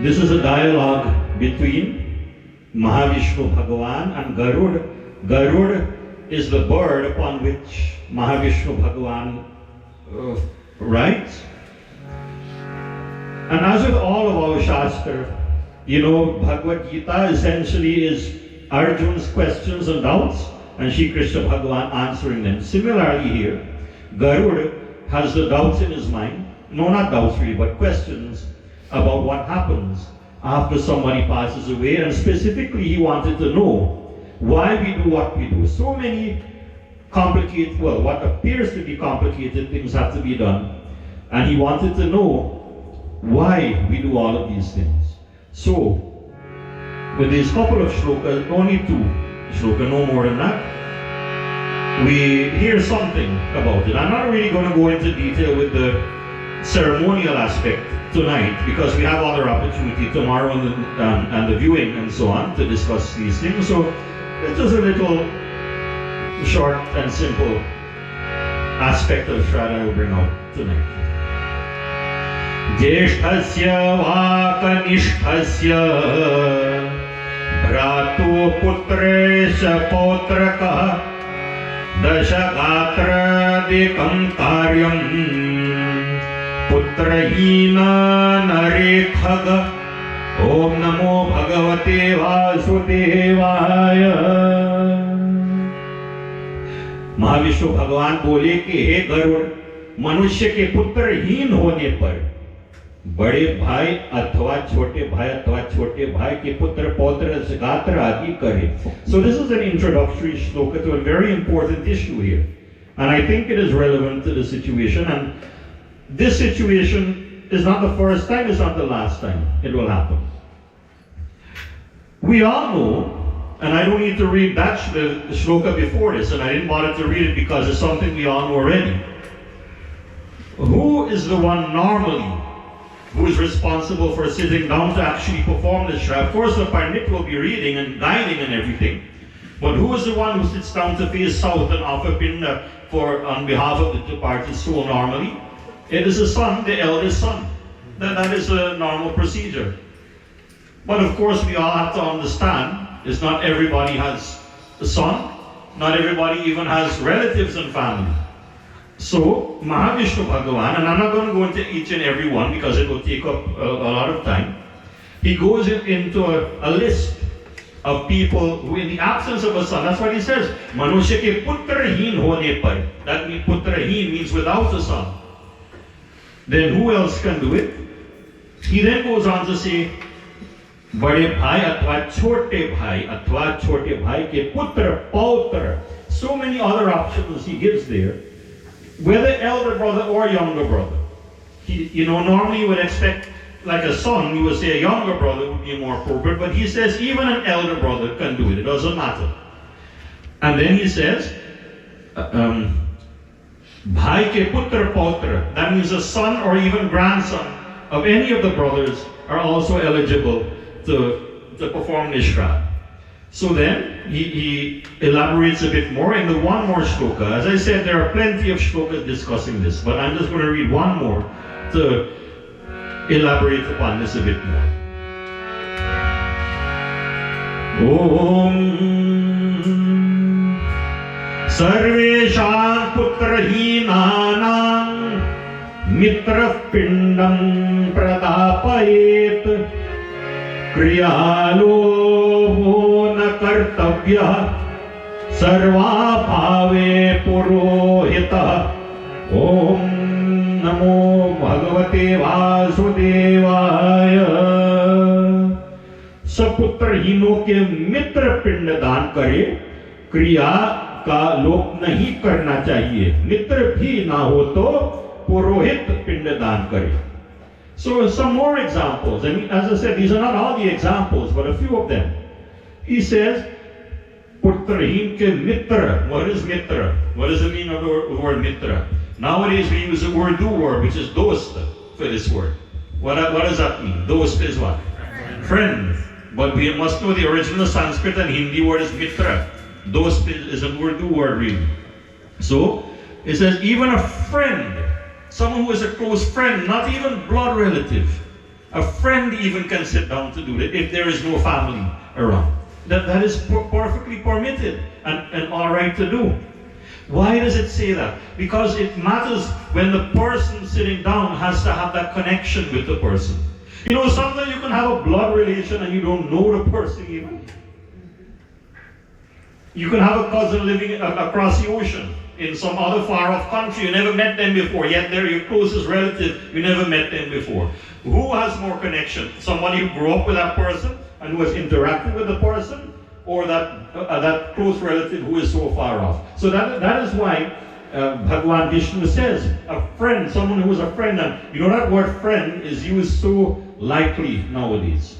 This is a dialogue between Mahavishnu Bhagavan and Garud. Garud is the bird upon which Mahavishnu Bhagavan rides. And as with all of our Shastra, you know, Bhagavad Gita essentially is Arjun's questions and doubts, and Shri Krishna Bhagavan answering them. Similarly here, Garud has the doubts in his mind, no, not doubts really, but questions about what happens after somebody passes away, and specifically he wanted to know why we do what we do. So many complicated, well, what appears to be complicated things have to be done, and he wanted to know why we do all of these things. So, with these couple of shlokas, only 2 shlokas, no more than that, we hear something about it. I'm not really going to go into detail with the ceremonial aspect tonight, because we have other opportunity tomorrow and the viewing and so on to discuss these things. So, it's just a little short and simple aspect of Shraddha I will bring out tonight. ज्येष्ठस्य वा कनिष्ठस्य भ्रातु पुत्रेश पौत्रकः दशगात्रादिकं कार्यं पुत्रहीना नरेखग ओम नमो भगवते वासुदेवाय। महाविष्णु भगवान बोले कि हे गरुड़, मनुष्य के पुत्रहीन होने पर बड़े भाई अथवा छोटे भाई के पुत्र पौत्र गात्र आदि करे. So this is an introductory shloka to a very important issue here, and I think it is relevant to the situation. And this situation is not the first time, it's not the last time it will happen. We all know, and I don't need to read that shloka before this, and I didn't bother to read it because it's something we all know already. Who is the one normally who is responsible for sitting down to actually perform the Shraddha? Of course, the Pandit will be reading and guiding and everything, but who is the one who sits down to face south and offer pinda on behalf of the departed soul normally? It is the son, the eldest son. That is a normal procedure. But of course, we all have to understand, is not everybody has a son, not everybody even has relatives and family. So, Mahavishnu Bhagavan, and I'm not going to go into each and every one because it will take up a lot of time. He goes into a list of people who, in the absence of a son, that's what he says, Manushya ke putrahin hone par. That means putrahin means without a son. Then who else can do it? He then goes on to say, बड़े भाई अथवा छोटे भाई के पुत्र पौत्र. So many other options he gives there. Whether elder brother or younger brother. Normally you would expect, like a son, you would say a younger brother would be more appropriate, but he says even an elder brother can do it. It doesn't matter. And then he says, bhai ke putra pautra. That means a son or even grandson of any of the brothers are also eligible to perform this Shraddha. So then, he elaborates a bit more in the one more shloka. As I said, there are plenty of shlokas discussing this, but I'm just going to read one more to elaborate upon this a bit more. Om Sarvesham putrahinanam mitrah pindam pradapayet क्रियालोभो न कर्तव्यः सर्वाभावे पुरोहितः ओम नमो भगवते वासुदेवाय. सपुत्रहीनों के मित्र पिंड दान करे, क्रिया का लोप नहीं करना चाहिए, मित्र भी ना हो तो पुरोहित पिंड दान करे. So some more examples, and as I said, these are not all the examples, but a few of them. He says, Putrahin ke mitra. What is mitra? What does it mean of the word mitra? Nowadays we use the Urdu word, which is dost for this word. What does that mean? Dost is what? Friend. But we must know the original Sanskrit and Hindi word is mitra. Dost is an Urdu word really. So, it says even a friend, someone who is a close friend, not even blood relative, A friend even can sit down to do it if there is no family around. That is perfectly permitted and all right to do. Why does it say that? Because it matters when the person sitting down has to have that connection with the person. You know, sometimes you can have a blood relation and you don't know the person even. You can have a cousin living across the ocean in some other far-off country. You never met them before, yet they're your closest relative. You never met them before. Who has more connection? Somebody who grew up with that person and who has interacted with the person, or that close relative who is so far off? So that is why Bhagavan Vishnu says, a friend, someone who is a friend, and you know that word friend is used so lightly nowadays.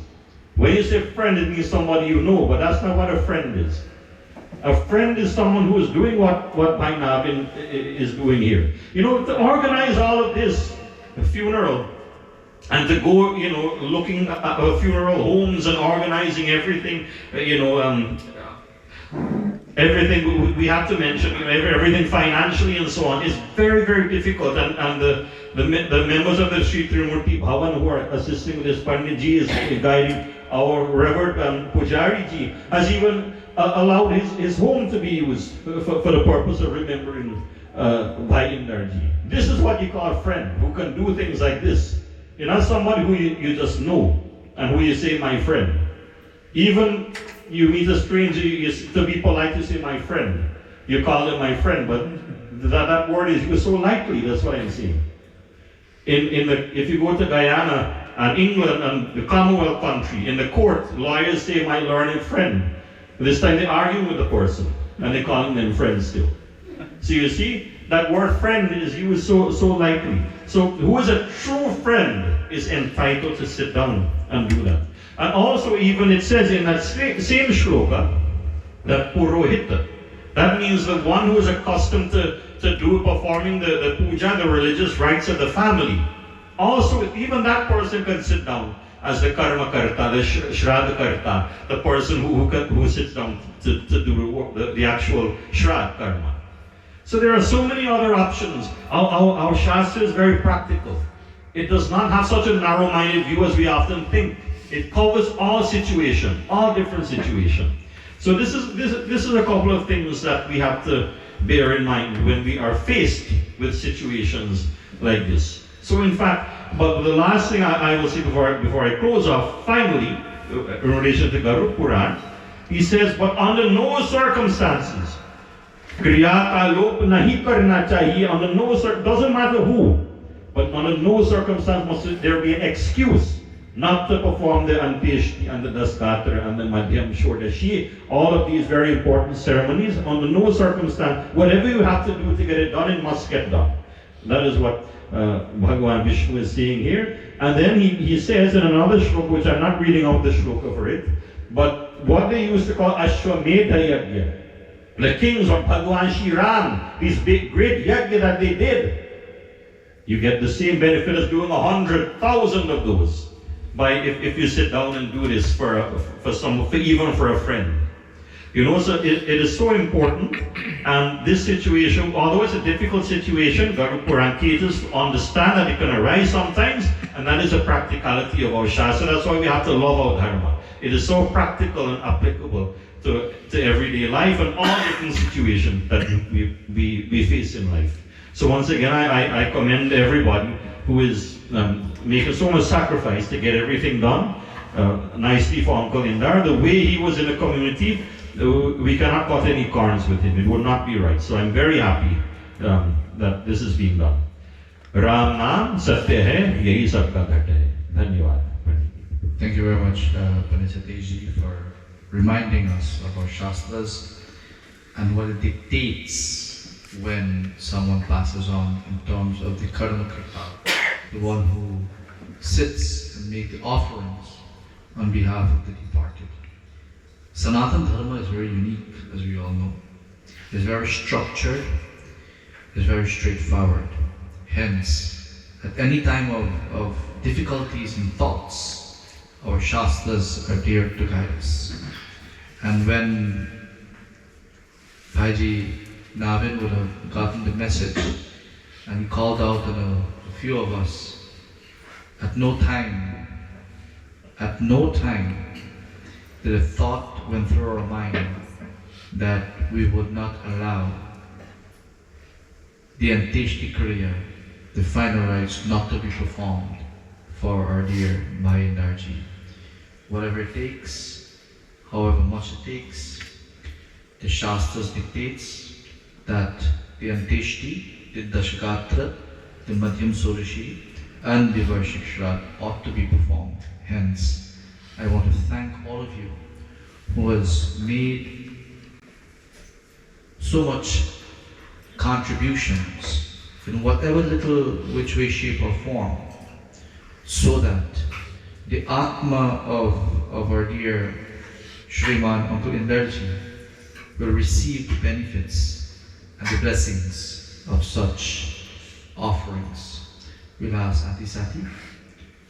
When you say friend, it means somebody you know, but that's not what a friend is. A friend is someone who is doing what Bhai Navin is doing here. You know, to organize all of this, a funeral, and to go, you know, looking at funeral homes and organizing everything, everything we have to mention, everything financially and so on, is very, very difficult. And the members of the Sri Trimurti Bhavan who are assisting with this, Pandit Ji is guiding, our Reverend Pujari Ji has even allowed his home to be used for the purpose of remembering Bhai Indar Ji. This is what you call a friend, who can do things like this. You're not somebody who you just know and who you say, my friend. Even you meet a stranger, to be polite, you say, my friend. You call them my friend, but that word is used so lightly, that's what I'm saying. If you go to Guyana and England and the Commonwealth country, in the court, lawyers say, my learned friend. This time they argue with the person, and they call them friends still. So you see, that word friend is used so lightly. So who is a true friend is entitled to sit down and do that. And also even it says in that same shloka, that Purohita, that means the one who is accustomed to performing the puja, the religious rites of the family. Also, even that person can sit down as the karma karta, the shraddha karta, the person who sits down to do the actual shraddha karma. So there are so many other options. Our Shastra is very practical. It does not have such a narrow-minded view as we often think. It covers all situations, all different situations. So this is a couple of things that we have to bear in mind when we are faced with situations like this. So in fact, but the last thing I will say before I close off, finally, in relation to Garuda Puran, he says, but under no circumstances, kriya ka lop nahi karna chahiye, under no circumstances, doesn't matter who, but under no circumstance must there be an excuse not to perform the Anteshti and the Daskatra and the Madhyam Shodashi, all of these very important ceremonies. Under no circumstance, whatever you have to do to get it done, it must get done. That is what Bhagavan Vishnu is saying here. And then he says in another shloka, which I'm not reading out the shloka for it, but what they used to call Ashwamedha Yajna. The kings of Bhagavan Shri Ram, these big, great yajna that they did, you get the same benefit as doing 100,000 of those. By if you sit down and do this even for a friend. You know, so it is so important. And this situation, although it's a difficult situation, Garuda Puran caters to understand that it can arise sometimes, and that is a practicality of our Shastra. That's why we have to love our Dharma. It is so practical and applicable to everyday life and all different situations that we face in life. So once again, I commend everybody who is making so much sacrifice to get everything done nicely for Uncle Indar. The way he was in the community, we cannot cut any corners with him. It would not be right. So I'm very happy that this is being done. Ram Naam Satya Hai, Yahi Sabka Ghat Hai. Dhanyawad. Thank you very much, Pandit Satyaji, for reminding us of our Shastras and what it dictates when someone passes on in terms of the Karma Karta, the one who sits and makes the offerings on behalf of the departed. Sanatana Dharma is very unique, as we all know. It's very structured, it's very straightforward. Hence, at any time of difficulties and thoughts, our Shastras are there to guide us. And when Bhaiji Navin would have gotten the message and he called out to a few of us, at no time At no time did a thought went through our mind that we would not allow the Antishti Kriya, the final rites, not to be performed for our dear Bhai Indar Ji. Whatever it takes, however much it takes, the Shastras dictates that the Antishti, the Dashakatra, the Madhyam Sorishi, and the Varshik Shraad ought to be performed. Hence, I want to thank all of you who has made so much contributions in whatever little which way, shape or form, so that the Atma of our dear Shriman Uncle Indar Ji will receive the benefits and the blessings of such offerings. We'll ask Auntie Sati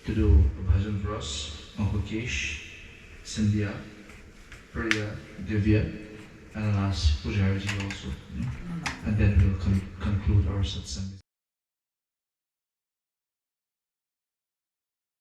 to do a bhajan for us, Uncle Kesh, Sindhya, Priya, Divya, and I'll ask Pujas Ji also. And then we'll conclude our satsang.